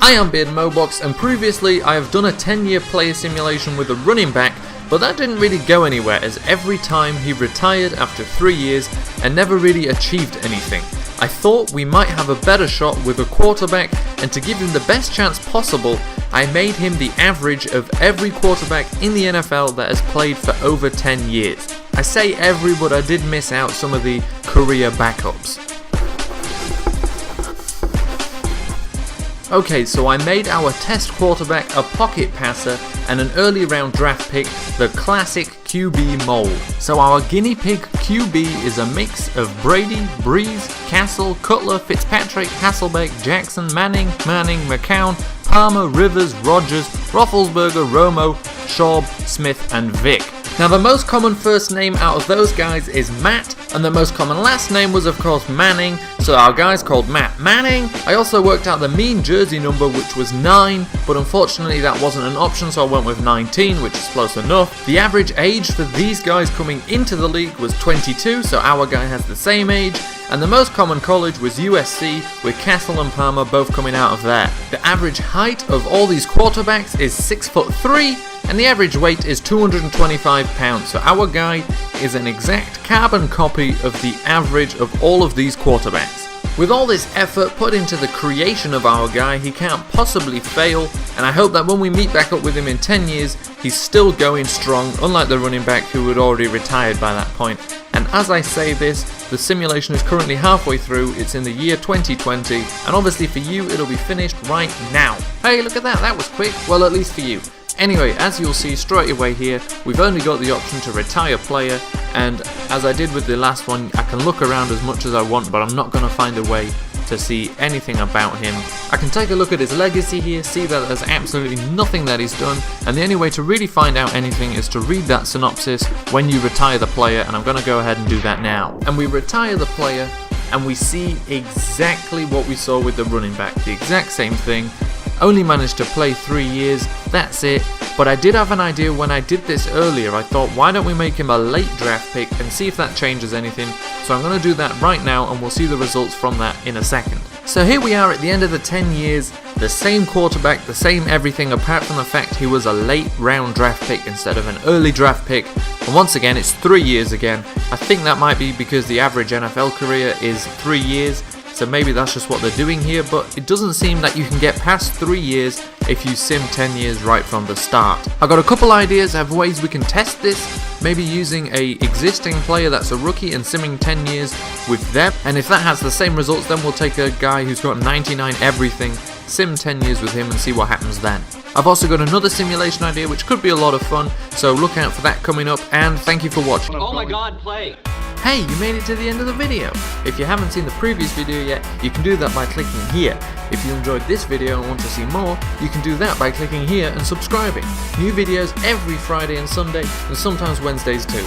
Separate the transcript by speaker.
Speaker 1: I am Beardmohbox, and previously I have done a 10-year player simulation with a running back, but that didn't really go anywhere as every time he retired after 3 years and never really achieved anything. I thought we might have a better shot with a quarterback, and to give him the best chance possible, I made him the average of every quarterback in the NFL that has played for over 10 years. I say every, but I did miss out some of the career backups. Okay, so I made our test quarterback a pocket passer and an early round draft pick, the classic QB mold. So our guinea pig QB is a mix of Brady, Breeze, Castle, Cutler, Fitzpatrick, Hasselbeck, Jackson, Manning, McCown, Palmer, Rivers, Rodgers, Roethlisberger, Romo, Schaub, Smith and Vick. Now the most common first name out of those guys is Matt, and the most common last name was of course Manning, so our guy's called Matt Manning. I also worked out the mean jersey number, which was 9, but unfortunately that wasn't an option, so I went with 19, which is close enough. The average age for these guys coming into the league was 22, so our guy has the same age, and the most common college was USC, with Castle and Palmer both coming out of there. The average height of all these quarterbacks is 6'3", and the average weight is 225 pounds, so our guy is an exact carbon copy of the average of all of these quarterbacks. With all this effort put into the creation of our guy, he can't possibly fail, and I hope that when we meet back up with him in 10 years, he's still going strong, unlike the running back who had already retired by that point. And as I say this, the simulation is currently halfway through, it's in the year 2020, and obviously for you it'll be finished right now. Hey, look at that, that was quick, well at least for you. Anyway, as you'll see straight away here, we've only got the option to retire player, and as I did with the last one, I can look around as much as I want, but I'm not going to find a way to see anything about him. I can take a look at his legacy here, see that there's absolutely nothing that he's done, and the only way to really find out anything is to read that synopsis when you retire the player, and I'm going to go ahead and do that now. And we retire the player, and we see exactly what we saw with the running back, the exact same thing. Only managed to play 3 years, that's it. But I did have an idea when I did this earlier. I thought, why don't we make him a late draft pick and see if that changes anything. So I'm going to do that right now, and we'll see the results from that in a second. So here we are at the end of the 10 years, the same quarterback, the same everything, apart from the fact he was a late round draft pick instead of an early draft pick. And once again, it's 3 years again. I think that might be because the average NFL career is 3 years. So maybe that's just what they're doing here, but it doesn't seem that you can get past 3 years if you sim 10 years right from the start. I've got a couple ideas of ways we can test this, maybe using a existing player that's a rookie and simming 10 years with them, and if that has the same results, then we'll take a guy who's got 99 everything, sim 10 years with him and see what happens then. I've also got another simulation idea which could be a lot of fun, so look out for that coming up, and thank you for watching.
Speaker 2: Oh my god, play!
Speaker 1: Hey, you made it to the end of the video. If you haven't seen the previous video yet, you can do that by clicking here. If you enjoyed this video and want to see more, you can do that by clicking here and subscribing. New videos every Friday and Sunday, and sometimes Wednesdays too.